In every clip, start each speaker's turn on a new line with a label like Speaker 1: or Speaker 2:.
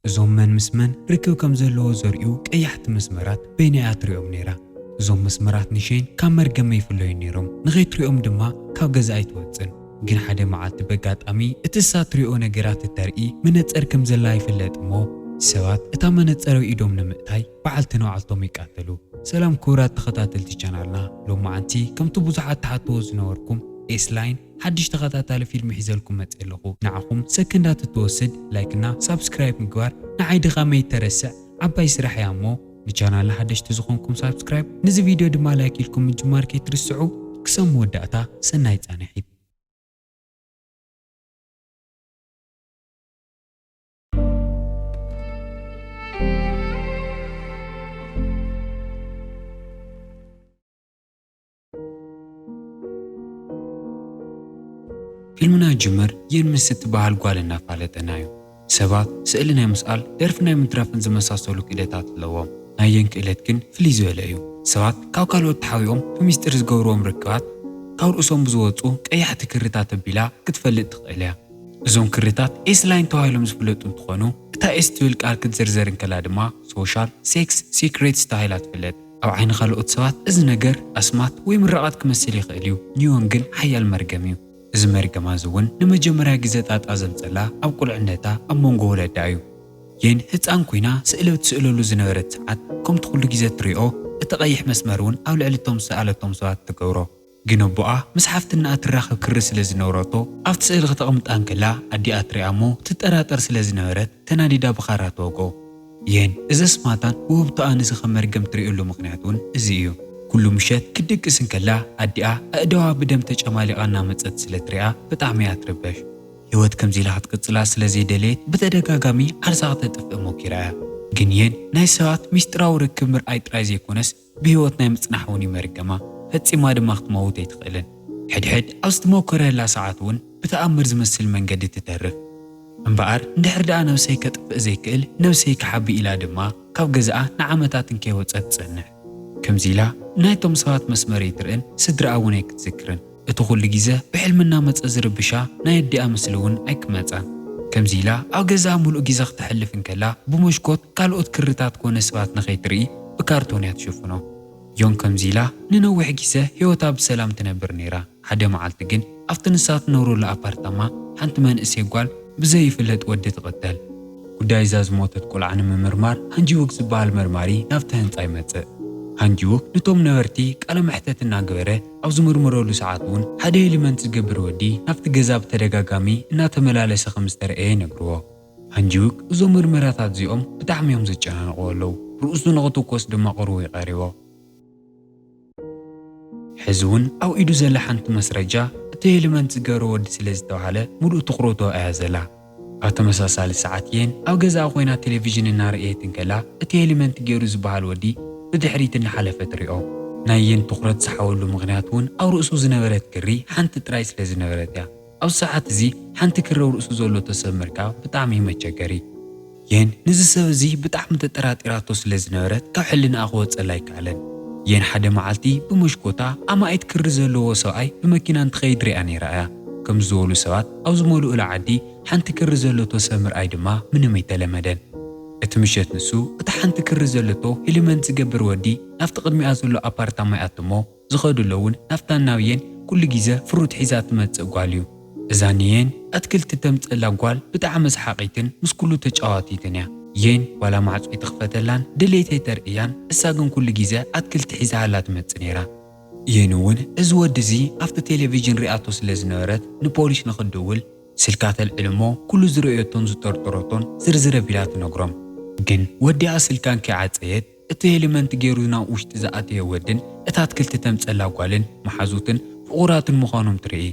Speaker 1: እዞም መን ምስ መን ርክብ ከም ዘለዎ ዘርእዩ ቀያሕቲ መስመራት በይናያ ትሪኦም ነይራ። እዞም መስመራት ንሸይን ካብ መርገመ ይፍለዩ ነይሮም። ንኸይትሪኦም ድማ ካብ ገዛ ኣይትወፅን። ግን ሓደ መዓልቲ በጋጣሚ እቲ እሳ ትሪኦ ነገራት እተርኢ መነፀር ከም ዘላ ይፍለጥ እሞ ሰባት እታ መነፀር ኢዶም ንምእታይ በዓልቲ ነባዕልቶም ይቃተሉ። ሰላም ክቡራት ተኸታተልቲ ቻናልና ሎማዓንቲ ከምቲ ብዙሓት ተሓትዎ ዝነበርኩም ኤስላይን ሓድሽ ተኸታታሊ ፊልም ሒዘልኩም መፅእ ኣለኹ። ንዓኹም ሰከንዳት እትወስድ ላይክና ሳብስክራይብ ምግባር ንዓይ ድኻመይ ይተረስዕ ዓባይ ስራሕ እያ እሞ ንቻናልና ሓደሽቲ ዝኾንኩም ሳብስክራይብ ነዚ ቪድዮ ድማ ላይክ ኢልኩም ምጅማር ከይትርስዑ። ክሳብ መወዳእታ ሰናይ ፃንሒት። ፊልምና ጅምር የንምስ እትበሃል ጓል እናፋለጠና እዩ። ሰባት ስእሊ ናይ ምስኣል ደርፊ ናይ ምድራፍን ዝመሳሰሉ ክእለታት ኣለዎም። ናየን ክእለት ግን ፍልይ ዝበለ እዩ። ሰባት ካብ ካልኦት ተሓቢኦም ብምስጢር ዝገብርዎም ርክባት ካብ ርእሶም ብዝወፁ ቀያሕቲ ክርታት ኣቢላ ክትፈልጥ ትኽእል እያ። እዞም ክርታት ኤስላይን ተባሂሎም ዝፍለጡ እንትኾኑ እታ ኤስ ትብል ቃል ክትዘርዘር እንከላ ድማ ሶሻል ሴክስ ሲክሬትስ ተባሂላ ትፍለጥ። ኣብ ዓይኒ ካልኦት ሰባት እዚ ነገር ኣስማት ወይ ምራቓት ክመስል ይኽእል እዩ። ንዮን ግን ሓያል መርገም እዩ። እዚ መርገማ እውን ንመጀመርያ ግዜ ጣጣ ዘምፀላ ኣብ ቁልዕነታ ኣብ መንጎ ወለዳ እዩ። የን ህፃን ኮይና ስእሊ እትስእለሉ ዝነበረት ሰዓት ከምቲ ኩሉ ግዜ ትሪኦ እቲ ቀይሕ መስመር እውን ኣብ ልዕሊቶም ዝሰኣለቶም ሰባት ትገብሮ። ግን ኣቦኣ ምስ ሓፍትና እትራኸብ ክሪ ስለ ዝነበረቶ ኣብቲ ስእሊ ክተቕምጣ እንከላ ኣዲኣ ትሪኣ እሞ ትጠራጠር ስለ ዝነበረት ተናዲዳ ብኻራ ትወግኦ። የን እዚ ኣስማታን ውህብቶኣ ነዚ ከም መርገም ትሪእሉ ምክንያት እውን እዚ እዩ። ኩሉ ምሸት ክድቅስ እንከላ ኣዲኣ ኣእዳዋ ብደም ተጨማሊቓ እናመፀት ስለ ትሪኣ ብጣዕሚ እያ ትርበሽ። ህይወት ከምዚ ኢላ ክትቅፅላ ስለዘይደለየት ብተደጋጋሚ ዓርሳ ክተጥፍእ ሞኪራ እያ። ግን የን ናይ ሰባት ሚስጥራዊ ርክብ ምርኣይ ጥራይ ዘይኮነስ ብህይወት ናይ ምፅናሕ እውን ይመርገማ። ፈፂማ ድማ ክትመውት ኣይትኽእልን። ሕድሕድ ኣብ ዝተሞከረላ ሰዓት እውን ብተኣምር ዝመስል መንገዲ ትተርፍ እምበኣር እንድሕር ደኣ ነብሰይ ከጥፍእ ዘይክእል ነብሰይ ክሓቢ ኢላ ድማ ካብ ገዛኣ ንዓመታት እንከይወፀት ትፀንሕ። ከምዚ ኢላ ናይቶም ሰባት መስመር ይትርእን ስድራኣ እውን ኣይክትዝክርን። እቲ ኩሉ ግዜ ብሕልምና መፀ ዝርብሻ ናይ ኣዲኣ ምስሊ እውን ኣይክመፃን። ከምዚ ኢላ ኣብ ገዛኣ ሙሉእ ግዜ ክትሕልፍ እንከላ ብመሽኮት ካልኦት ክርታት ኮነ ሰባት ንኸይትርኢ ብካርቶን እያ ትሽፍኖ። ዮን ከምዚ ኢላ ንነዊሕ ግዜ ህይወታ ብሰላም ትነብር ነይራ። ሓደ መዓልቲ ግን ኣብቲ ንሳ ትነብረሉ ኣፓርታማ ሓንቲ መንእሰይ ጓል ብዘይፍለጥ ወዲ ትቕተል። ጉዳይ እዛ ዝሞተት ቆልዓ ንምምርማር ሃንጂውክ ዝበሃል መርማሪ ናብቲ ህንፃ ይመፅእ። ሃንጂውክ ነቶም ነበርቲ ቃለ መሕተት እናገበረ ኣብ ዝምርምረሉ ሰዓት እውን ሓደ ኤሊመንት ዝገብር ወዲ ናብቲ ገዛ ብተደጋጋሚ እናተመላለሰ ከም ዝተረእየ ይነግርዎ። ሃንጂውክ እዞም ምርመራታት እዚኦም ብጣዕሚ እዮም ዘጨናንቕዎ ኣለው። ርእሱ ንኽትኮስ ድማ ቅርቡ ይቐሪቦ። ሕዚ እውን ኣብ ኢዱ ዘላ ሓንቲ መስረጃ እቲ ኤሊመንት ዝገበረ ወዲ ስለ ዝተባሃለ ሙሉእ ትኩረቶ እያ ዘላ። ኣብ ተመሳሳሊ ሰዓት የን ኣብ ገዛኣ ኮይና ቴሌቭዥን እናርአየት እንከላ እቲ ኤሊመንት ገይሩ ዝበሃል ወዲ ብድሕሪት እናሓለፈ ትሪኦ። ናይ የን ትኩረት ዝሓወሉ ምክንያት እውን ኣብ ርእሱ ዝነበረት ክሪ ሓንቲ ጥራይ ስለ ዝነበረት እያ። ኣብ ሰዓት እዚ ሓንቲ ክሪ ኣብ ርእሱ ዘሎ ሰብ ምርካብ ብጣዕሚ መቸገሪ። የን ነዚ ሰብ እዚ ብጣዕሚ ተጠራጢራቶ ስለ ዝነበረት ካብ ሕልናኣ ክወፀላ ኣይከኣለን። የን ሓደ መዓልቲ ብመሽኮታ ኣማኢት ክሪ ዘለዎ ሰብኣይ ብመኪና እንትኸይድ ሪኣ ነይራ እያ። ከም ዝበሉ ሰባት ኣብ ዝመልኡላ ዓዲ ሓንቲ ክሪ ዘለቶ ሰብ ምርኣይ ድማ ምንም ኣይተለመደን። እቲ ምሸት ንሱ እቲ ሓንቲ ክሪ ዘለቶ ኤሊመንት ዝገብር ወዲ ናብቲ ቅድሚኣ ዘሎ ኣፓርታማ እያትሞ ዝኸድሎ እውን ናብታ ናብየን ኩሉ ግዜ ፍሩት ሒዛ ትመፅእ ጓል እዩ። እዛ ንየን ኣትክልቲ ተምፀላ ጓል ብጣዕሚ ሰሓቂትን ምስ ኩሉ ተጫዋቲትን እያ። የን ዋላ ማዕፆ ይትኽፈተላን ድሌተይ ተርእያን እሳ ግን ኩሉ ግዜ ኣትክልቲ ሒዛሃላ ትመፅእ ነይራ። የን እውን እዚ ወዲ እዚ ኣብቲ ቴሌቭዥን ሪኣቶ ስለ ዝነበረት ንፖሊስ ንኽድውል ስልካ ተልዕል እሞ ኩሉ ዝረአዮቶን ዝጠርጠረቶን ዝርዝር ኣቢላ ትነግሮም። ግን ወዲኣ ስልካን ከይዓፀየት እቲ ኤሊመንት ገይሩ ናብ ውሽጢ ዝኣተየ ወድን እታ ኣትክልቲ ተምፀላ ጓልን መሓዙትን ፍቑራትን ምዃኖም ትርኢ።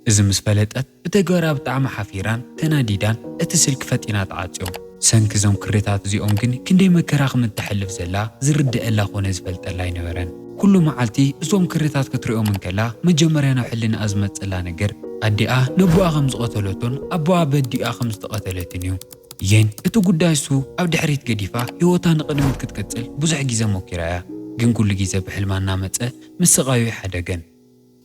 Speaker 1: እዚ ምስ ፈለጠት ብተግባራ ብጣዕሚ ሓፊራን ተናዲዳን እቲ ስልኪ ፈጢና ተዓፅዮ። ሰንኪ እዞም ክርታት እዚኦም ግን ክንደይ መከራ ከም እትሕልፍ ዘላ ዝርድአላ ኮነ ዝፈልጠላ ኣይነበረን። ኩሉ መዓልቲ እዞም ክርታት ክትሪኦም እንከላ መጀመርያ ናብ ሕልናኣ ዝመፀላ ነገር ኣዲኣ ነቦኣ ከም ዝቐተለቶን ኣቦኣ በዲኣ ከም ዝተቐተለትን እዩ። የን እቲ ጉዳይ እሱ ኣብ ድሕሪት ገዲፋ ህይወታ ንቕድሚት ክትቅፅል ብዙሕ ግዜ ሞኪራ እያ። ግን ኩሉ ግዜ ብሕልማ እናመፀ ምስቃዩ ይሓደገን።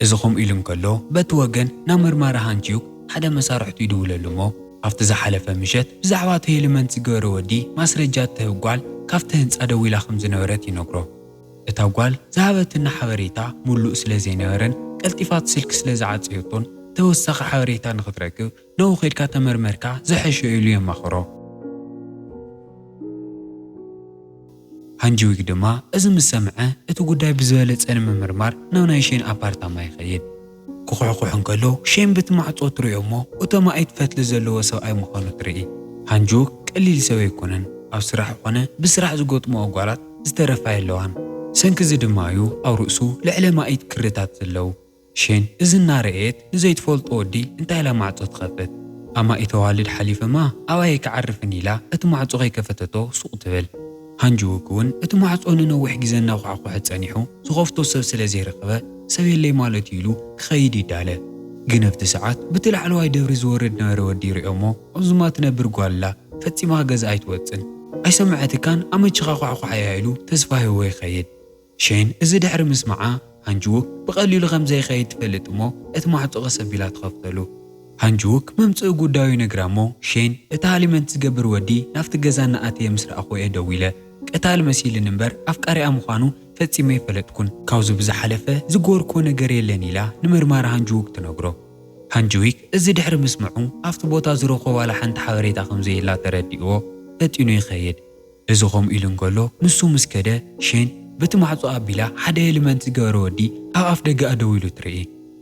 Speaker 1: እዚ ከምኡ ኢሉ እንከሎ በቲ ወገን ናብ ምርመራ ሃንጂውክ ሓደ መሳርሕቱ ይድውለሉ እሞ ኣብቲ ዝሓለፈ ምሸት ብዛዕባ እቲ ኤሌመንት ዝገበረ ወዲ ማስረጃት ትህብ ጓል ካብቲ ህንፃ ደው ኢላ ከም ዝነበረት ይነግሮ። እታ ጓል ዝሃበትና ሓበሬታ ሙሉእ ስለ ዘይነበረን ቀልጢፋት ስልክ ስለ ዝዓፀየቶን ተወሳኺ ሓበሬታ ንኽትረክብ ነው ኸይድካ ተመርመርካ ዘሐሸ ኢሉ የማኽሮ። ሃንጂዊክ ድማ እዚ ምስ ሰምዐ እቲ ጉዳይ ብዝበለፀ ንምምርማር ናብ ናይ ሼን ኣፓርታማ ይኸይድ። ክኹሕኩሕ እንከሎ ሼን በቲ ማዕፆ ትሪኦ እሞ እቶም ኣይት ፈትሊ ዘለዎ ሰብኣይ ምዃኑ ትርኢ። ሃንጂዊክ ቀሊል ሰብ ኣይኮነን። ኣብ ስራሕ ኮነ ብስራሕ ዝገጥሞ ኣጓላት ዝተረፋ የለዋን። ሰንኪ እዚ ድማ እዩ ኣብ ርእሱ ልዕሊ ማኢት ክርታት ዘለው። ሼን እዚ እናረአየት ንዘይትፈልጦ ወዲ እንታይ ኢላ ማዕፆ ትኸፍት። ኣብ ማኢት ተዋልድ ሓሊፈማ ኣባይ ክዓርፍን ኢላ እቲ ማዕፆ ከይከፈተቶ ሱቕ ትብል። ሃንጂዊክ እውን እቲ ማዕፆ ንነዊሕ ግዜ እናኳዕኩሐ ፀኒሑ ዝኸፍቶ ሰብ ስለ ዘይረኸበ ሰብ የለይ ማለት ኢሉ ክኸይድ ይዳለ። ግን ኣብቲ ሰዓት በቲ ላዕለዋይ ደብሪ ዝወርድ ነበረ ወዲ ይሪኦ እሞ ኣብዙማ ትነብር ጓልላ ፈፂማ ገዛ ኣይትወፅን። ኣይሰምዐትካን ኣመችኻ ኳዕኳዕ እያ ኢሉ ተስፋ ሂቦ ይኸይድ። ሼን እዚ ድሕሪ ምስማዓ ሃንጂዊክ ብቐሊሉ ከም ዘይኸይድ ትፈልጥ እሞ እቲ ማዕፆ ቀሰቢላ ትኸፍተሉ። ሃንጂዊክ መምፅኡ ጉዳዩ ነግራ እሞ ሼን እቲ ሃሊመንት ዝገብር ወዲ ናፍቲ ገዛ እናኣተየ ምስ ረኣኹ እየ ደው ኢለ ቀታሊ መሲልን እምበር ኣፍቃሪኣ ምዃኑ ፈፂመ ይፈለጥኩን ካብዚ ብዝሓለፈ ዝገበርኮ ነገር የለን ኢላ ንምርማር ሃንጂዊክ ትነግሮ። ሃንጂዊክ እዚ ድሕሪ ምስምዑ ኣብቲ ቦታ ዝረኸቦ ዋላ ሓንቲ ሓበሬታ ከምዘየላ ተረዲእዎ ፈጢኑ ይኸይድ። እዚ ከምኡ ኢሉ እንከሎ ንሱ ምስ ከደ ሼን በቲ ማዕፆ ኣቢላ ሓደ ኤሌመንት ዝገበረ ወዲ ኣብ ኣፍ ደገ ደው ኢሉ ትርኢ።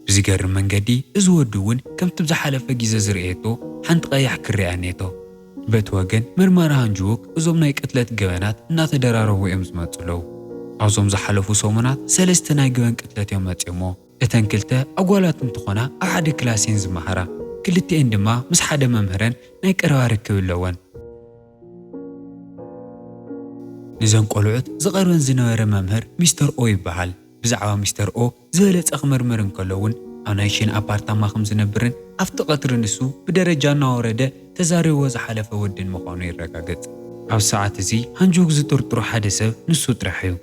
Speaker 1: ብዝገርም መንገዲ እዚ ወዲ እውን ከምቲ ብዝሓለፈ ግዜ ዝርአየቶ ሓንቲ ቀያሕ ክሪኣ ኔቶ። በቲ ወገን ምርመራ ሃንጂዊክ እዞም ናይ ቅትለት ገበናት እናተደራረቡ እዮም ዝመፅለው። ኣብዞም ዝሓለፉ ሰሙናት 3 ናይ ገበን ቅትለት እዮም መፅሞ። እተን ክልተ ኣጓላት እንትኾና ኣብ ሓደ ክላስን ዝመሃራ፣ ክልቲአን ድማ ምስ ሓደ መምህረን ናይ ቀረባ ርክብ ኣለወን። ንዘን ቆልዑት ዝቐርበን ዝነበረ መምህር ሚስተር ኦ ይበሃል። ብዛዕባ ሚስተር ኦ ዝበለፀ ክምርምር እንከሎውን ኣብ ናይ ሼን ኣፓርታማ ከም ዝነብርን ኣብቲ ቀትሪ ንሱ ብደረጃ እናወረደ ተዛሪቦ ዝሓለፈ ወድን ምዃኑ ይረጋገፅ። ኣብ ሰዓት እዚ ሃንጂዊክ ዝጥርጥሮ ሓደ ሰብ ንሱ ጥራሕ እዩ።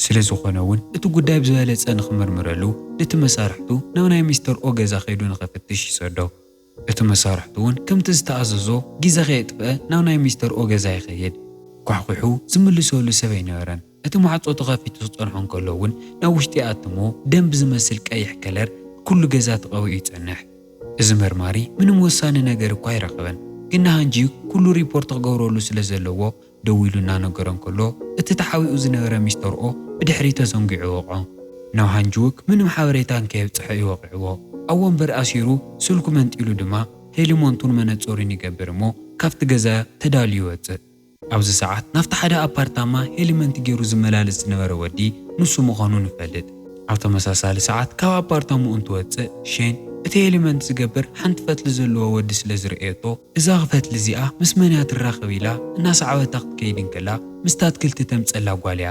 Speaker 1: ስለ ዝኾነ እውን እቲ ጉዳይ ብዝበለፀ ንኽምርምረሉ ነቲ መሳርሕቱ ናብ ናይ ሚስተር ኦ ገዛ ኸይዱ ንኽፍትሽ ይሰዶ። እቲ መሳርሕቱ እውን ከምቲ ዝተኣዘዞ ግዜ ከየጥፍአ ናብ ናይ ሚስተር ኦ ገዛ ይኸይድ። ኳሕኩሑ ዝምልሰሉ ሰብ ኣይነበረን። እቲ ማዕፆ ተኸፊቱ ዝፀንሖ እንከሎ እውን ናብ ውሽጢ ኣትሞ ደም ብዝመስል ቀይሕ ከለር ኩሉ ገዛ ተቐቢኡ ይጸንሕ። እዚ መርማሪ ምንም ወሳኒ ነገር እኳ ኣይረኸበን። ግን ሃንጂዊክ ኩሉ ሪፖርት ክገብረሉ ስለ ዘለዎ ደው ኢሉ እናነገሮ እንከሎ እቲ ተሓዊኡ ዝነበረ ሚስተር ኦ ብድሕሪት ተዘንጊዑ ወቕዖ። ናብ ሃንጂዊክ ምንም ሓበሬታ ከየብፅሐ ይወቂዕዎ። ኣብ ወንበር ኣሲሩ ስልኩ መንጢሉ ድማ ሄሊሞንቱን መነፀሩን ይገብር እሞ ካብቲ ገዛ ተዳልዩ ይወፅእ። ኣብዚ ሰዓት ናፍቲ ሓደ ኣፓርታማ ሄሊመንት ገይሩ ዝመላለስ ዝነበረ ወዲ ንሱ ምዃኑ ንፈልጥ። ኣብ ተመሳሳሊ ሰዓት ካብ ኣፓርታምኡ እንትወፅእ ሼን እቲ ሄሊመንት ዝገብር ሓንቲ ፈትሊ ዘለዎ ወዲ ስለ ዝርአየቶ እዛ ፈትሊ እዚኣ ምስ መን እያ ትራኸብ ኢላ እናሰዓበታ ክትከይድ እንከላ ምስታ ኣትክልቲ ተምፀላ ጓል እያ።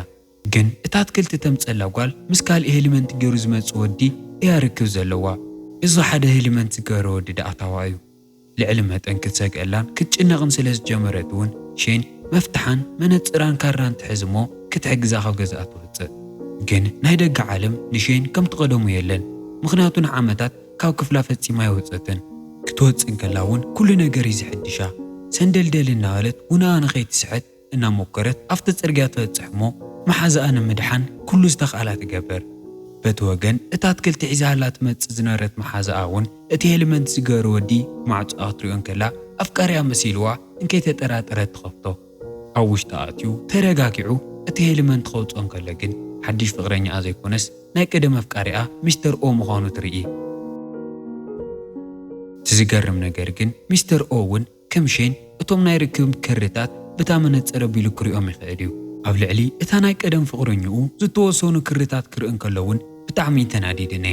Speaker 1: ግን እታ ኣትክልቲ ተምፀላ ጓል ምስ ካልእ ሄሊመንት ገይሩ ዝመፅእ ወዲ እያ ርክብ ዘለዋ። እዚ ሓደ ሄሊመንት ዝገበረ ወዲ ዳኣታዋ እዩ። ልዕሊ መጠን ክትሰግአላን ክትጭነቕን ስለ ዝጀመረት እውን ሼን መፍትሓን መነፅራን ካራን ትሕዝ እሞ ክትሕግዛ ካብ ገዛኣ ትወፅእ። ግን ናይ ደገ ዓለም ንሼን ከም ትቐደሙ የለን። ምክንያቱ ንዓመታት ካብ ክፍላ ፈፂማ ይወፀትን። ክትወፅእ እንከላ እውን ኩሉ ነገር እዩ ዝሕድሻ። ሰንደልደል እናበለት ውናኣ ንኸይትስሕት እናሞከረት ኣብቲ ፅርግያ ትበፅሕ እሞ መሓዛኣ ንምድሓን ኩሉ ዝተኽኣላ ትገበር። በቲ ወገን እታ ኣትክልቲ ሒዛላ ትመፅእ ዝነበረት መሓዛኣ እውን እቲ ሄሊመንት ዝገበረ ወዲ ማዕፆ ክትሪኦ እንከላ ኣፍቃሪያ መሲልዋ እንከይተጠራጠረት ትኸፍቶ። ኣብ ውሽጢ ኣትዩ ተረጋጊዑ እቲ ሄሊመንት ከውፅኦ እንከሎ ግን ሓድሽ ፍቅረኛኣ ዘይኮነስ ናይ ቀደም ኣፍቃሪኣ ሚስተር ኦ ምዃኑ ትርኢ። ትዝገርም ነገር ግን ሚስተር ኦ እውን ከም ሼን እቶም ናይ ርክብ ክርታት ብታ መነፀር ኣቢሉ ክሪኦም ይኽእል እዩ። ኣብ ልዕሊ እታ ናይ ቀደም ፍቅረኝኡ ዝተወሰኑ ክርታት ክርኢ እንከሎውን ብጣዕሚ ተናዲድነ።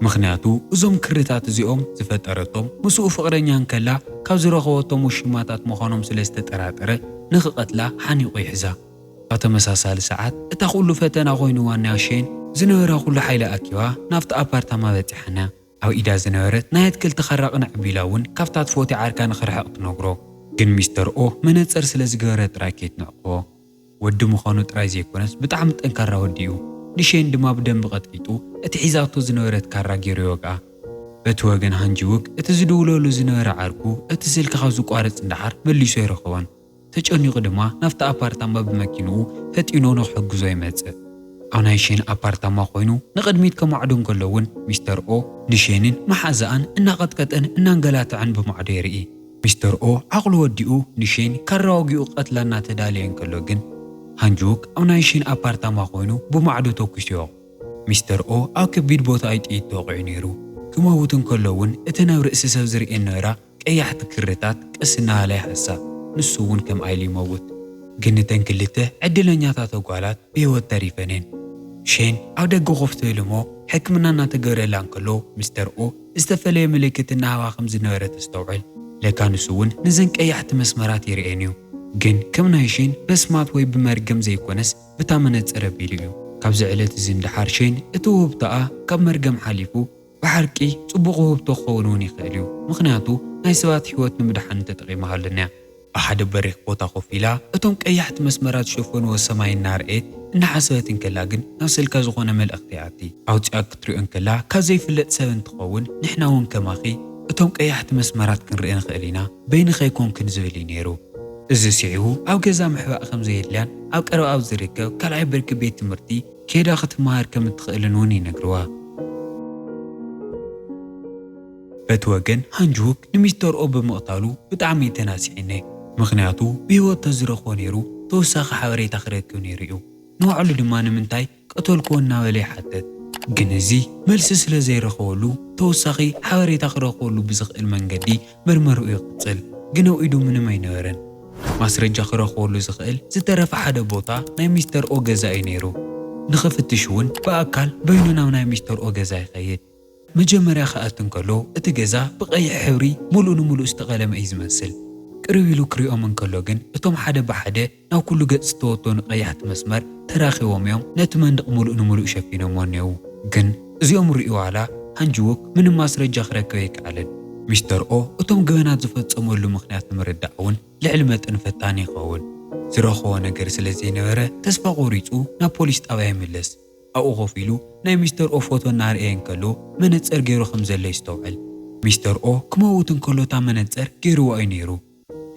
Speaker 1: ምክንያቱ እዞም ክርታት እዚኦም ዝፈጠረቶም ምስኡ ፍቅረኛ እንከላ ካብ ዝረኸበቶም ውሽማታት ምዃኖም ስለ ዝተጠራጠረ ንኽቐትላ ሓኒቑ ይሕዛ። ኣብ ተመሳሳሊ ሰዓት እታ ኩሉ ፈተና ኮይኑዋ ናይ ሼን ዝነበራ ኩሉ ሓይለ ኣኪባ ናብቲ ኣፓርታማ በፂሓና። ኣብ ኢዳ ዝነበረት ናይ ኣትክልቲ ኸራቕን ዕቢላ እውን ካብታት ፎቲ ዓርካ ንኽርሕቕ ትነግሮ። ግን ሚስተር ኦ መነፀር ስለ ዝገበረ ጥራይ ከይትነዕቕቦ። ወዲ ምዃኑ ጥራይ ዘይኮነስ ብጣዕሚ ጠንካራ ወዲ እዩ። ንሼን ድማ ብደንቢ ቀጥቂጡ እቲ ሒዛቶ ዝነበረት ካራ ገይሩ ይወግኣ። بتوجن هانجوك اتزدولو لزنور عركو اتسل كخازو قارص اندحر مليسو يرخوان تچونيق دما نفت ابارتاما بمكينو فتينو نو حغزو يمص اونايشين ابارتاما خوينو نقدميت كمعدون كلون مستر او نشينين محازان ان قطقطن ان انغلاتعن بمعدو يري مستر او عقل وديو نشين كراوغيو قتلنا تدالين كلوغن هانجوك اونايشين ابارتاما خوينو بمعدو توكسيو مستر او اكبيد بوتا ايتي توقع نيرو كموتن كلون اتناو رئيس سب زرئين نورا قيحت كرتات قسنا علي حسا نسوون كم ايلي موت جنتن كلته عدلنياتا تقالات بيوت تاريفنين شين او دقو خفتو لمو حكمنا ناتقرلان كلو مستر او استفلي ملكت النهوا خمز نورا تستوعل لكان نسوون نزن قيحت مسمرات يرئينيو جن كم نايشين بسمات وي بمرقم زي كونس بتامنت ربيليو كابز علت زين دحارشين اتوب تاء كاب مرقم حليفو بحركي صبغو بتخونوني خاليو مخنياتو ناي سوات حيوت نمدحن تتقيمها لنا احد بريق بوتا خوفيلا اتوم قيحت مسمرات شوفون وسماي نارئت ان حسبت انكلاغن نفسلكا زغونه ملأختياتي اوصاك تريو انكلا كازي فلت سبن تخون نحناون كماخي اتوم قيحت مسمرات كنرئن خالينا بين خيكون كنزبلي نيرو إذا سيعو أو جزا محبا خمزة يلان أو كرو أو زريكا كالعي برك بيت مرتي كيدا خط مهار كم تخيلنوني نقروا بتوجن هنجوك نميستر أو بمقتالو بتعمي تناسيني مخنياتو بيو تزرخو نيرو توساق حوري تخريكو نيريو نوعلو دمان منتاي قتلكو ناولي حدد جنزي ملسس لزي رخولو توساقي حوري تخرخولو بزق المنجدي مرمرو يقتل جنو إيدو من ما ينورن ماسرجا خرخولو زخيل زترف حدا بوطا ناي مستر او غزاي نيرو نخفتشون باكال بيننا وناي مستر او غزاي خيد مجمريا خاتن كلو اتغزا بقيح حوري مولو استقلم اي زمسل قريلو كريو من كلوغن اتوم حدا بحدا ناو كلو غص توتون قيحت مسمر تراخيوم يوم نتمندق مولو شفينهم ونيو جن زيوم ريو على هنجوك من ماسرجا خركويك علن مستر او اتوم غبنات زفصمولو مخنيات مرداون لعلمت انفتاني خون زرخو نجر سلازي نبره تسفا قوريصو نا بوليس طابا يملس او خوفيلو ناي مستر او فوتو نارئين كلو منصر غيرو خمزله يستوعل مستر او كموتن كلو تا منصر غيرو اي نيرو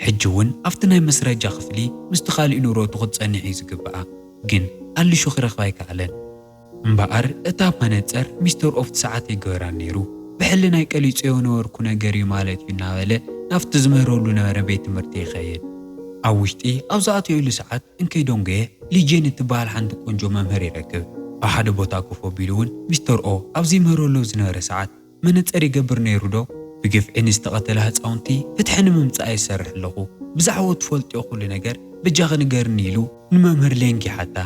Speaker 1: حجون افت ناي مسرجا خفلي مستخالي نورو تقصني زغبا جن قال شو خرخايك علن امبار اتا منصر مستر اوف ساعات يغرا نيرو بحلنا يقليص يونور كنا غري مالت بيناوله نفت زمهرولو نبره بيت مرتي خيد اوشتي ابزاتو يلو ساعات انكي دونغي ليجين تبال حنت قنجو ممهر يركب احد بوتا كفو بيلون مستر او ابزي مهرولو زنوره ساعات منصر يغبر نيرو دو بغف انستقتل هصاونتي فتحن ممصا يسرح لخو بزعو تفلطيو كل نجر بجاخ نجر نيلو نممهر لينكي حتى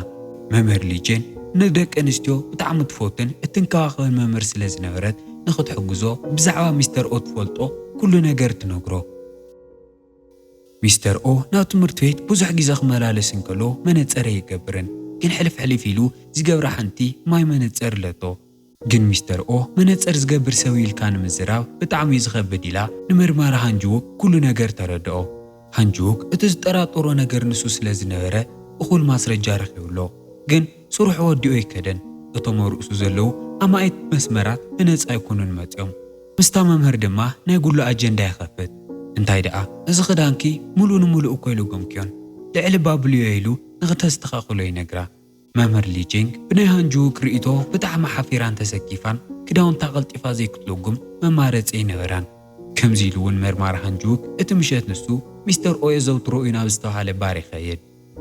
Speaker 1: ممهر ليجين ندك انستيو بتعم تفوتن اتنكاخ ممهر سلازنورت ناخد حجزو بزعوا مستر او تفلطو كل نجر تنغرو مستر او ناو تمرتويت بزح غيزا خملالسن كلو منصر يغبرن كن حلف حليفيلو زغبر حنتي ماي منصر لتو جن مستر او منصر زغبر سويل كان مزراو بتعم يزخبد يلا نمرمار هانجوك كل نجر تردو هانجوك اتزطراطورو نجر نسو سلازنبره اخول ماسرجا رخيولو جن سروح وديو يكدن اتوم رؤسو زلو اما ايت مسمرات منص ايكونن مصيوم مستممهر دما ناي كل اجندا يخفت انتاي دقا از خدانكي مولو كويلو غمكيون لعل بابليو يلو نغتستخاخلو ينغرا ممهر ليجينغ بناي هانجو كريتو بتاع محافيران تسكيفان كداون تاقلطيفا زيكتلوغم ممارص ينغران كمزيلون مرمار هانجوك اتمشت نسو مستر او يزوترو ينابستوحاله باري خيد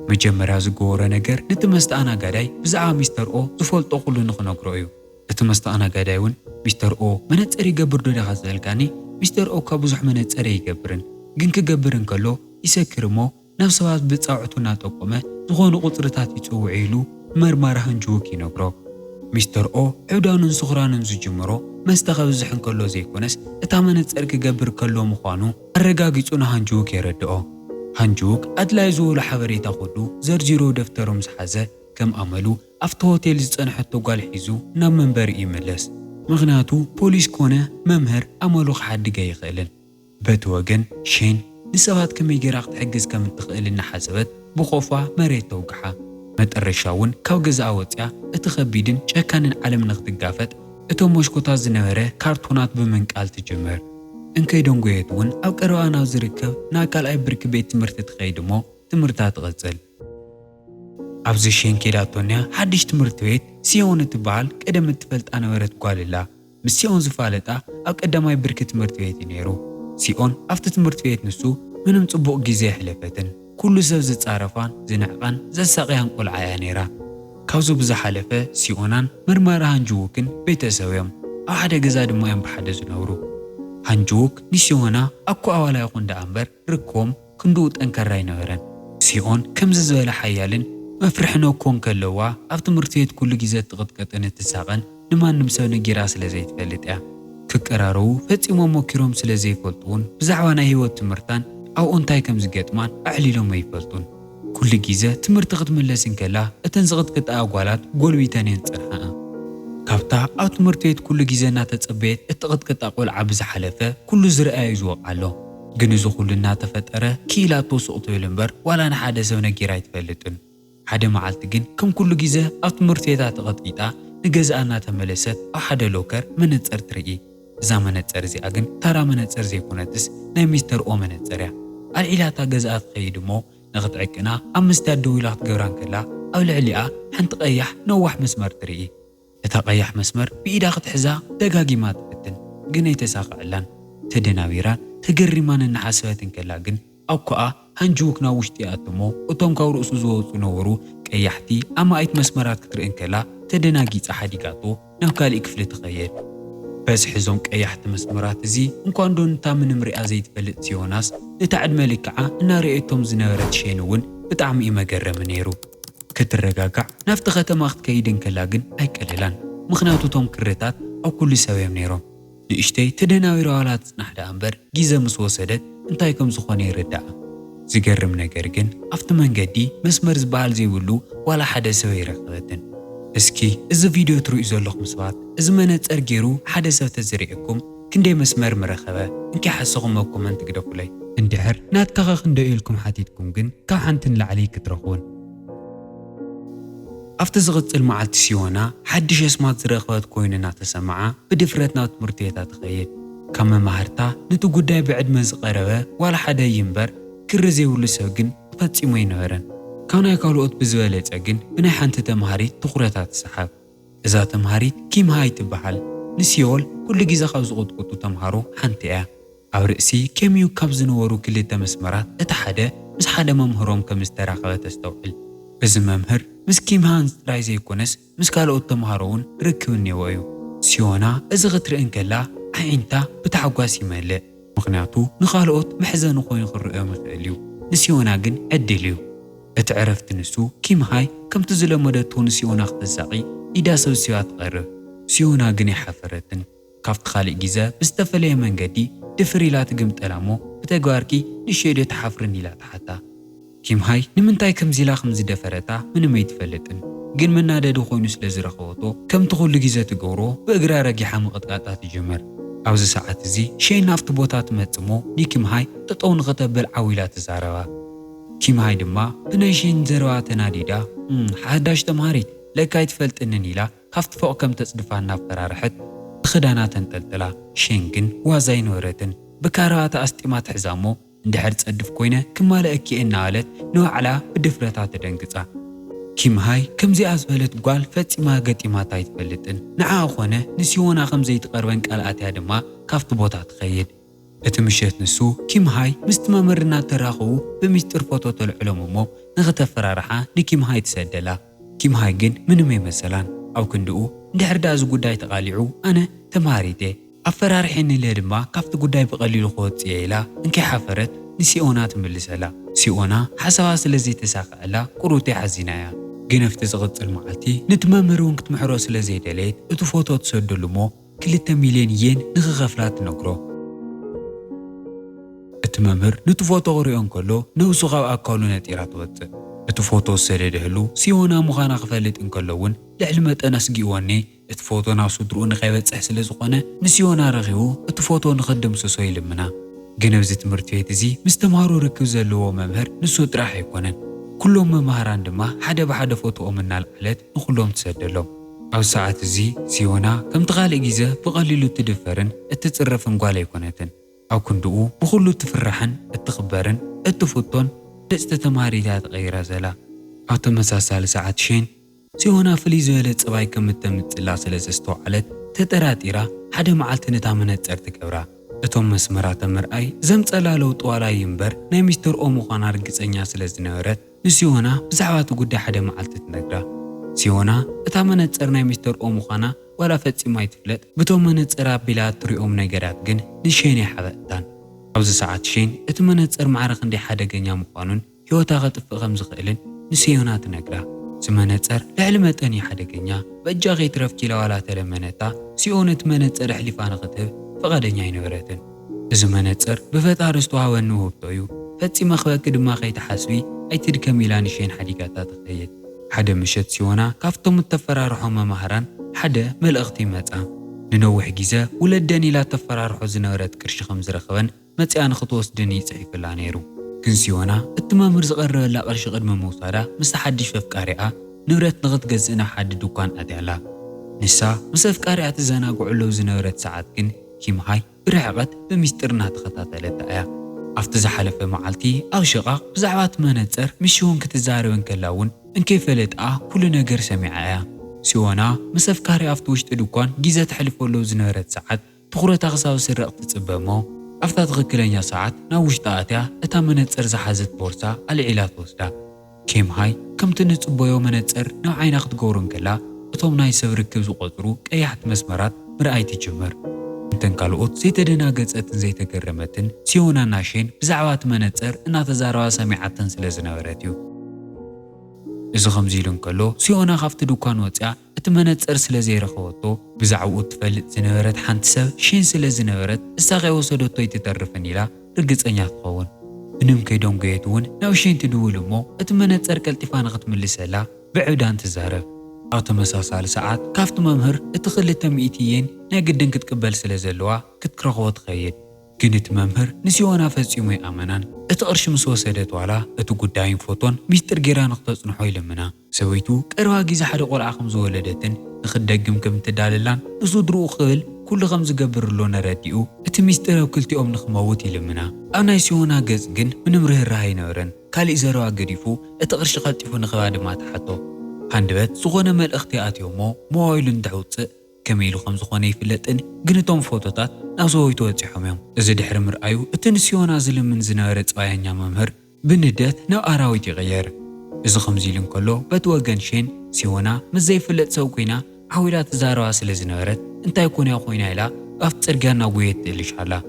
Speaker 1: مجمرا زغوره نجر نتمستانا غداي بزعا مستر او زفولطو كل نخنغرويو اتمستانا غدايون مستر او منصر يغبر دو دخازلكاني مستر او كابوزح منصر يغبرن ግን ክገብርን ከሎ ይሰክርሞ ነፍሰዋት በጻውዕቱና ተቆመ ዝኾኑ ቁጥርታት ይጽውዒሉ መርማራ ህንጆክ ይነግሮ ሚስተር ኦ ዕዳኑን ስኽራንን ዝጅምሮ መስተኸብ ዝሕን ከሎ ዘይኮነስ እታ መንጸር ክገብር ከሎ ምዃኑ አረጋግጹና ህንጆክ የረድኦ ህንጆክ አድላይ ዝውሉ ሓበሬታ ኹሉ ዘርዚሮ ደፍተሮም ዝሓዘ ከም አመሉ አፍተ ሆቴል ዝጸንሐቶ ጓል ሒዙ ናብ መንበር ይመለስ ምኽንያቱ ፖሊስ ኮነ መምህር አመሉ ሓድገ ይኽእልን بتوجن شين نسبات كم يجرق تحجز كم تخيل حسبت بخوفا مريت توقعها متقرشاون كوجز عوتيا اتخبيدن شكان العالم نخت الجافت እቶም መሽኮታት ዝነበረ ካርቶናት ብምንቃል ትጅምር እንከይ ደንጎየት እውን ኣብ ቀረባናው ዝርከብ ናብ ካልኣይ ብርኪ ቤት ትምህርቲ ትኸይድ እሞ ትምህርታ ትቐጽል ኣብዚ ሸንኬዳቶንያ ሓድሽ ትምህርቲ ቤት ሲዮን እትበሃል ቀደም እትፈልጣ ነበረት ጓልላ ምስ ሲዮን ዝፋለጣ ኣብ ቀዳማይ ብርኪ ትምህርቲ ቤት ነይሩ ሲዮን ኣብቲ ትምህርቲ ቤት ንሱ ምንም ጽቡቕ ግዜ ሕለፈትን ኩሉ ሰብ ዝጻረፋን ዝንዕቓን ዘሳቕያን ቆልዓ እያ ነይራ ካብዚ ብዝሓለፈ ሲዮናን መርማራ ሃንጅውክን ቤተሰብ እዮም ኣብ ሓደ ገዛ ድማ እዮም ብሓደ ዝነብሩ ሃንጅውክ ንሲዮና ኣኳ ኣዋላ ይኹን ደኣ እምበር ርክቦም ክንድኡ ጠንካራ ይነበረን ሲዮን ከምዚ ዝበለ ሓያልን መፍርሕኖ ኮን ከለዋ ኣብ ትምህርቲ ቤት ኩሉ ግዜ ትቕጥቀጥን እትሳቐን ንማንም ሰብ ነጊራ ስለ ዘይትፈልጥ እያ ክቀራረቡ ፈጺሞም ሞኪሮም ስለ ዘይፈልጡን ብዛዕባ ናይ ህይወት ትምህርታን ኣብኡ እንታይ ከም ዝገጥማን ኣዕሊሎም ኣይፈልጡን ኩሉ ግዜ ትምህርቲ ክትምለስን ከላ እተን ዝቕጥቅጣ ኣጓላት ጎልቢተን እየን ፀንሓ ካብታ ኣብ ትምህርቲ ቤት ኩሉ ግዜ እናተፀበየት እትቕጥቅጣ ቆልዓ ብዝሓለፈ ኩሉ ዝረአዩ ዝወቕዓሎ ግን እዚ ኩሉ እናተፈጠረ ክኢላቶ ሱቕ ትብል እምበር ዋላ ንሓደ ሰብ ነጊራ ኣይትፈልጥን ሓደ መዓልቲ ግን ከም ኩሉ ግዜ ኣብ ትምህርቲ ቤታ ተቐጥቂጣ ንገዛኣ እናተመለሰት ኣብ ሓደ ሎከር መነፀር ትርኢ እዛ መነፀር እዚኣ ግን ታራ መነፀር ዘይኮነትስ ናይ ሚስተር ኦ መነፀር እያ ኣልዒላታ ገዛኣ ትኸይድ እሞ ንኽትዕቅና ኣብ መስትያት ደው ኢላ ክትገብራን ከላ ኣብ ልዕሊኣ ሓንቲ ቀያሕ ነዋሕ መስመር ትርኢ እታ ቀያሕ መስመር ብኢዳ ክትሕዛ ደጋጊማ ትፍትን ግን ኣይተሳኽዐላን ተደናቢራን ተገሪማን እናሓሰበትን ከላ ግን ኣኳኣ ሃንጅውክ ናብ ውሽጢ ኣትሞ እቶም ካብ ርእሱ ዝወፁ ነበሩ ቀያሕቲ ኣማኢት መስመራት ክትርእን ከላ ተደናጊፃ ሓዲጋቶ ናብ ካሊእ ክፍሊ ትኸየድ በዝሒ እዞም ቀያሕቲ መስመራት እዚ እንኳን ዶ ንታ ምንም ሪኣ ዘይትፈልጥ ሲዮናስ ነታ ዕድመ ልክዓ እናርአቶም ዝነበረት ሸን እውን ብጣዕሚ እዩ መገረሚ ነይሩ ክትረጋጋዕ ናብቲ ከተማ ክትከይድን ከላ ግን ኣይቀልላን ምክንያቱ እቶም ክርታት ኣብ ኩሉ ሰብ እዮም ነይሮም ንእሽተይ ተደናቢራ ዋላ ትጽናሕ ደኣ እምበር ግዜ ምስ ወሰደት እንታይ ከም ዝኾነ ይርዳእ ዝገርም ነገር ግን ኣብቲ መንገዲ መስመር ዝበሃል ዘይብሉ ዋላ ሓደ ሰብ ይረኸበትን እስኪ እዚ ቪድዮ ትርእዩ ዘለኹም ሰባት እዚ መነፀር ገይሩ ሓደ ሰብ ተዝሪእኩም ክንደይ መስመር ምረኸበ እንኪ ሓሰኹም ኣብ ኮመንት ግደፉለይ እንድሕር ናትካኸ ክንደይ ኢልኩም ሓቲትኩም ግን ካብ ሓንቲ ንላዕሊ ክትረኽቡን ኣብቲ ዝቕፅል መዓልቲ ሲዮና ሓድሽ ኣስማት ዝረኸበት ኮይኑ እናተሰምዓ ብድፍረት ናብ ትምህርቲ ቤታ ትኸይድ ካብ መማህርታ ነቲ ጉዳይ ብዕድመ ዝቐረበ ዋላ ሓደ እዩ እምበር ክሪ ዘይብሉ ሰብ ግን ፈፂሙ ኣይነበረን ካብ ናይ ካልኦት ብዝበለፀ ግን ብናይ ሓንቲ ተምሃሪት ትኹረታ ትሰሓብ እዛ ተምሃሪት ኪም ሃይ ትበሃል ንሲዮል ኩሉ ግዜ ካብ ዝቕጥቅጡ ተምሃሮ ሓንቲ እያ ኣብ ርእሲ ኬሚዩ ካብ ዝነበሩ ክልተ መስመራት እቲ ሓደ ምስ ሓደ መምህሮም ከም ዝተራኸበ ተስተውዕል እዚ መምህር ምስ ኪም ሃንስ ጥራይ ዘይኮነስ ምስ ካልኦት ተምሃሮ እውን ርክብ እኒአዎ እዩ ሲዮና እዚ ክትርእን ከላ ዓይንታ ብታሕጓስ ይመልእ ምክንያቱ ንኻልኦት መሕዘኒ ኮይኑ ክርአዮም ይኽእል እዩ ንሲዮና ግን ዕድል እዩ እቲ ዕረፍቲ ንሱ ኪም ሃይ ከምቲ ዝለመደቱ ንሲዮና ክትሳቒ ኢዳ ሰብሲባ ትቐርብ ሲዮና ግን ይሓፈረትን ካብቲ ካሊእ ግዜ ብዝተፈለየ መንገዲ ድፍር ኢላ ትግምጠላ እሞ ብተግባርኪ ንሸይዶ ተሓፍርን ኢላ ትሓታ ኪም ሃይ ንምንታይ ከምዚ ኢላ ከምዝደፈረታ ምንም ኣይትፈልጥን ግን መናደዲ ኮይኑ ስለ ዝረኸበቶ ከምቲ ኩሉ ግዜ ትገብሮ ብእግራ ረጊሓ ምቕጥቃጣ ትጅምር ኣብዚ ሰዓት እዚ ሸይ ናብቲ ቦታ ትመጽእ እሞ ንኪም ሃይ ጠጠው ንኽተብል ዓዊላ ትዛረባ ኪም ሃይ ድማ ብናይ ሸን ዘረባ ተናዲዳ ሓዳሽ ተምሃሪት ለካ ኣይትፈልጥንን ኢላ ካብቲ ፎቕ ከም ተጽድፋ እናፈራርሐት ብኽዳና ተንጠልጥላ ሸን ግን ዋዛ ይነበረትን ብካራባታ ኣስጢማ ትሕዛ እሞ እንድሕር ጸድፍ ኮይነ ክማልአኪ እናበለት ንባዕላ ብድፍረታ ተደንግጻ ኪም ሃይ ከምዚኣ ዝበለት ጓል ፈጺማ ገጢማታ ኣይትፈልጥን ንዓ ኮነ ንሲዮና ከምዘይትቐርበን ቃልኣትያ ድማ ካብቲ ቦታ ትኸይድ እቲ ምሸት ንሱ ኪም ሃይ ምስቲ መምህር እናተራኸቡ ብምስጢር ፎቶ ተልዕሎም እሞ ንኽተፈራርሓ ንኪም ሃይ ትሰደላ ኪም ሃይ ግን ምንም ኣይመሰላን ኣብ ክንድኡ እንድሕር ዳ እዚ ጉዳይ ተቓሊዑ ኣነ ተምሃሪት እየ ኣፈራርሒንለ ድማ ካብቲ ጉዳይ ብቐሊሉ ክወፅእ ኢላ እንከይሓፈረት ንሲዮና ትምልሰላ ሲዮና ሓሳባ ስለዘይተሳኽዐላ ቁሩቴ ሓዚና እያ ግን ኣብቲ ዝቕፅል መዓልቲ ነቲ መምህር እውን ክትምሕሮ ስለዘይደለየት እቲ ፎቶ ትሰደሉ እሞ 2 ሚልዮን የን ንኽኸፍላ ትነግሮ እቲ መምህር ነቲ ፎቶ ክሪኦ እንከሎ ነብሱ ካብ ኣካሉ ነጢራ ትወፅእ እቲ ፎቶ ዝሰደድህሉ ሲዮና ምዃና ክፈልጥ እንከሎ እውን ልዕሊ መጠን ኣስጊእዎኒ እቲ ፎቶ ናብ ስድርኡ ንኸይበፅሕ ስለ ዝኾነ ንሲዮና ረኺቡ እቲ ፎቶ ንኽድምስሶ ይልምና ግን ኣብዚ ትምህርቲ ቤት እዚ ምስ ተምሃሮ ርክብ ዘለዎ መምህር ንሱ ጥራሕ ኣይኮነን ኩሎም መምሃራን ድማ ሓደ ብሓደ ፎቶኦም እናልዓለት ንኩሎም ትሰደሎም أو ساعات زي سيونا كم تغالي جيزة بقليلو تدفرن اتتصرفن قوالي كونتن أو كندقو بخلو تفرحن اتخبرن اتفوتون دستتماري ذات غير زلا أو تمساسال ساعات شين سيونا فليزولة صباي كم التمت الله سلسستو علت تتراتيرا حدا معالت نتامنت ارتكبرا اتوم مسمرات مرأي زمت ألالو طوالا ينبر ناي مستر أو مخانا رقصنيا سلسنورت نسيونا بزعواتو قد حدا معالت تنقرا سيونا اتامنت ناي مستر أو مخانا ولا فتسي ما يتفلت بتوم منتصر بلاد تريوم نجارات جن نشيني حبتان أوز ساعات شين اتمنتصر معرخ ندي حدا جنيا مقانون هيوتا غطف غمز خيلن نسيونا تنقرا سمنتصر لعلمتني حدا جنيا بجا غي ترف كيلا ولا تلمنتا سيونت منتصر حليفان غتب فقدنيا ينورتن زمنتصر بفتار استوها ونوه بتويو فتسي مخبك دما خي تحسبي اي تدك ميلان شين حديقاتا تخيل حدا مشت سيونا كافتم التفرارحو ممهران حدا ملأختي متى ننوح جيزة ولدني لا تفرارحو زنورت كرش خمز رخبن متى أنا خطوس دني صحيف اللانيرو كنسيونا التمام رزق الرلا قرش قدم موصارة مستحدش ففكاريا نورت نغط جزنا حد دوكان أدعلا نسا مسفكاريا تزانا قعلو زنورت ساعات كن كيم هاي برعقت بمسترنا تخطاتلت آيا أفتز حلف معالتي أو شقاق بزعوات منتصر مشيون كتزارون كلاون إن كيف لتقع كل نجر سمعايا سيونا مسفكاري أفتوش تدوكان جيزة تحلفو لو زنورت ساعات تخورة أغساو سرق تتصبمو أفتات غكلنيا ساعات ناوش طاعتها أتا منتصر زحازت بورصة العيلات وسدا كيم هاي كم تنتصبويو منتصر ناو عين أخد قورن كلا أتوم ناي سفركب زقطرو كأيحت مسمرات مرأي تجمر انتن كالوت زيتدنا قصتن زيتكرمتن سيونا ناشين بزعوات منتصر إنا تزاروا سميعتن سلزنورتيو إذا خمزيلون كله سيونا خافت دوكان وطيا اتمنتصر سلازي رخوتو بزعو تفلت زنورت حانت سب شين سلازنورت اساغي وصدوتو يتطرفن إلا رقصنيا تخون انم كيدوم قيتون ناو شين تدولمو اتمنتصر كالتفان غتملسلا بعودان تزارف أو تمساسال ساعات كافت ممهر اتخلت مئتيين ناقدن كتقبل سلازلوا كتكرخو تخيل كنت ممهر نسيونا فزيمو يأمنان اتقرش مسوسدت والا اتو قداين فوتون ميستر جيران اختص نحوي لمنا سويتو كروا جيزة حد قرعة خمز ولدتن نخدقم كم تداللان نصدرو خل كل خمز قبر لونا راديو ات ميستر وكلتي ام نخموتي لمنا انا يسيونا قزقن من مره الرهي نورن كالي زروا قريفو اتقرش قلتفو نخواد ما تحطو هندبت سخونا مال اختيات يومو مويلن دعوت كميلو خمز خوني فلتن قنتهم فوتوتات ناسويتو تحوم يوم إذا دحر مرأيو التنسيونا زلم من زنارة صايانيا ممهر بندات نو أراويتي غير إذا خمزيلن كله بتوغن شين سيونا مزي فلت سوقينا حويلات زاروا سل زنارة انتا يكون ياخوينا إلا أفت سرقانا قويت اللي شالا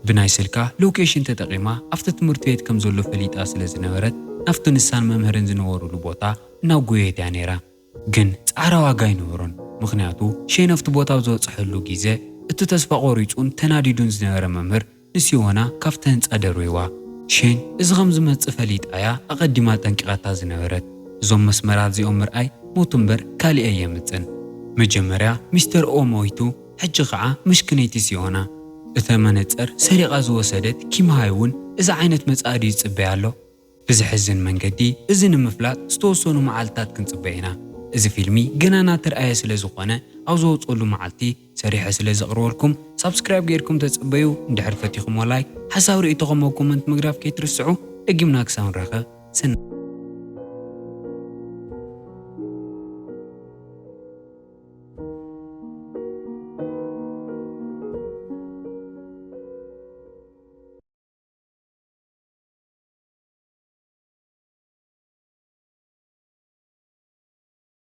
Speaker 1: بناي سلكا لوكيشن تتقيمة أفتت مرتويت كمزولو فليت أسل زنارة أفتو نسان ممهرن زنورو لبوتا ناو قويت يعنيرا جن تعروا غاي نورون مخنياتو شين أفت بوتا وزوت صحلو جيزة اتو تسفا قوريجون تناديدون زنورة ممهر نسيونا كافتن تقدرويوا شين إذا غمز متصفليت آيا أقدمات تنكيقاتا زنورت زوم مسمرات زي مرأي موتنبر كالي أيامتن مجمريا مستر أو مويتو حج قعا مشكنيتي سيونا اثمنتر سريقا زوسدت كيم هايون إذا عينت متقاري يتصبيالو بزحزن منقدي إذن مفلات ستوصونو معالتات كنتصبينا إذا فيلمي جنانا ترأي سلازقنا أو زوج قولوا معلتي سريح سلازقرولكم سبسكرايب غيركم تتصبيو ندحر فتيكم ولايك حساوري إتغمو كومنت مغراف كي ترسعو أجيبناك ساون راخة سنة